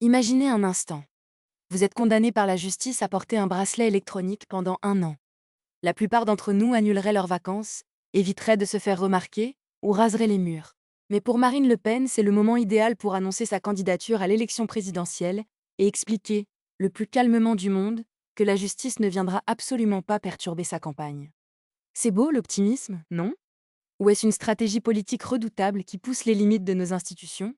Imaginez un instant. Vous êtes condamné par la justice à porter un bracelet électronique pendant 1 an. La plupart d'entre nous annuleraient leurs vacances, éviteraient de se faire remarquer ou raseraient les murs. Mais pour Marine Le Pen, c'est le moment idéal pour annoncer sa candidature à l'élection présidentielle et expliquer, le plus calmement du monde, que la justice ne viendra absolument pas perturber sa campagne. C'est beau l'optimisme, non? Ou est-ce une stratégie politique redoutable qui pousse les limites de nos institutions?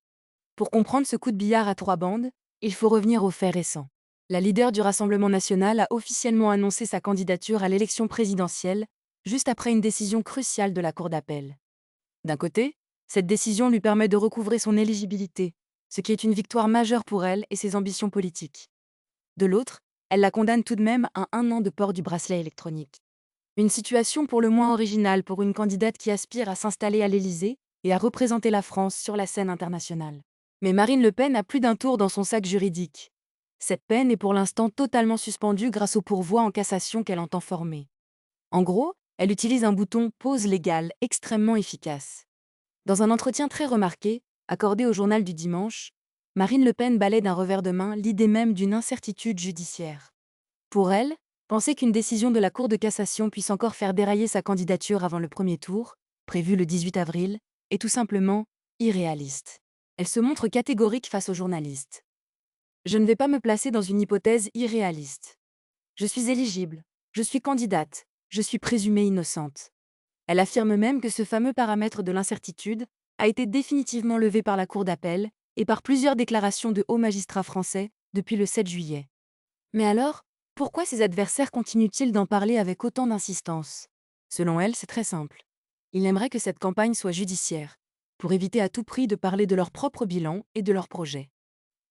Pour comprendre ce coup de billard à 3 bandes, il faut revenir aux faits récents. La leader du Rassemblement national a officiellement annoncé sa candidature à l'élection présidentielle, juste après une décision cruciale de la Cour d'appel. D'un côté, cette décision lui permet de recouvrer son éligibilité, ce qui est une victoire majeure pour elle et ses ambitions politiques. De l'autre, elle la condamne tout de même à 1 an de port du bracelet électronique. Une situation pour le moins originale pour une candidate qui aspire à s'installer à l'Élysée et à représenter la France sur la scène internationale. Mais Marine Le Pen a plus d'un tour dans son sac juridique. Cette peine est pour l'instant totalement suspendue grâce au pourvoi en cassation qu'elle entend former. En gros, elle utilise un bouton pause légale extrêmement efficace. Dans un entretien très remarqué, accordé au journal du dimanche, Marine Le Pen balaie d'un revers de main l'idée même d'une incertitude judiciaire. Pour elle, penser qu'une décision de la Cour de cassation puisse encore faire dérailler sa candidature avant le premier tour, prévu le 18 avril, est tout simplement irréaliste. Elle se montre catégorique face aux journalistes. Je ne vais pas me placer dans une hypothèse irréaliste. Je suis éligible, je suis candidate, je suis présumée innocente. Elle affirme même que ce fameux paramètre de l'incertitude a été définitivement levé par la Cour d'appel et par plusieurs déclarations de hauts magistrats français depuis le 7 juillet. Mais alors, pourquoi ses adversaires continuent-ils d'en parler avec autant d'insistance? Selon elle, c'est très simple. Ils aimeraient que cette campagne soit judiciaire, pour éviter à tout prix de parler de leur propre bilan et de leurs projets.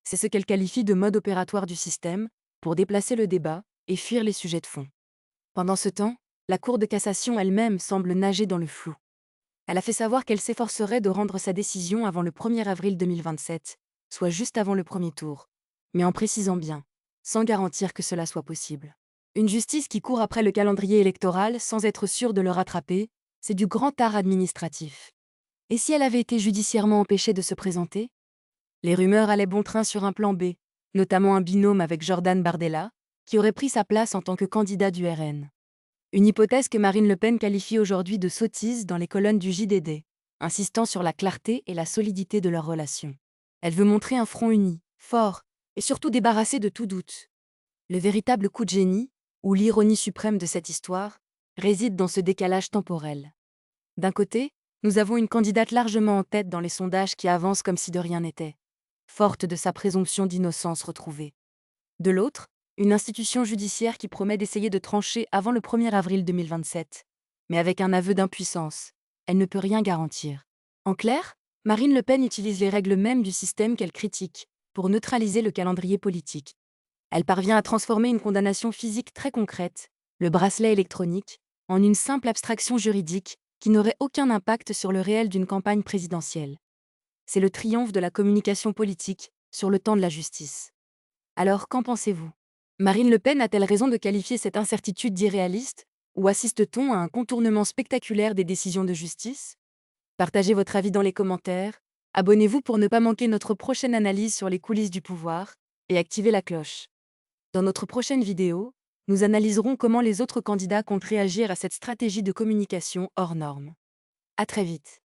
C'est ce qu'elle qualifie de mode opératoire du système, pour déplacer le débat et fuir les sujets de fond. Pendant ce temps, la Cour de cassation elle-même semble nager dans le flou. Elle a fait savoir qu'elle s'efforcerait de rendre sa décision avant le 1er avril 2027, soit juste avant le premier tour, mais en précisant bien, sans garantir que cela soit possible. Une justice qui court après le calendrier électoral sans être sûre de le rattraper, c'est du grand art administratif. Et si elle avait été judiciairement empêchée de se présenter? Les rumeurs allaient bon train sur un plan B, notamment un binôme avec Jordan Bardella, qui aurait pris sa place en tant que candidat du RN. Une hypothèse que Marine Le Pen qualifie aujourd'hui de sottise dans les colonnes du JDD, insistant sur la clarté et la solidité de leur relation. Elle veut montrer un front uni, fort, et surtout débarrassé de tout doute. Le véritable coup de génie, ou l'ironie suprême de cette histoire, réside dans ce décalage temporel. D'un côté, nous avons une candidate largement en tête dans les sondages qui avance comme si de rien n'était, forte de sa présomption d'innocence retrouvée. De l'autre, une institution judiciaire qui promet d'essayer de trancher avant le 1er avril 2027, mais avec un aveu d'impuissance. Elle ne peut rien garantir. En clair, Marine Le Pen utilise les règles mêmes du système qu'elle critique pour neutraliser le calendrier politique. Elle parvient à transformer une condamnation physique très concrète, le bracelet électronique, en une simple abstraction juridique qui n'aurait aucun impact sur le réel d'une campagne présidentielle. C'est le triomphe de la communication politique sur le temps de la justice. Alors, qu'en pensez-vous? Marine Le Pen a-t-elle raison de qualifier cette incertitude d'irréaliste? Ou assiste-t-on à un contournement spectaculaire des décisions de justice? Partagez votre avis dans les commentaires, abonnez-vous pour ne pas manquer notre prochaine analyse sur les coulisses du pouvoir, et activez la cloche. Dans notre prochaine vidéo, nous analyserons comment les autres candidats comptent réagir à cette stratégie de communication hors norme. À très vite.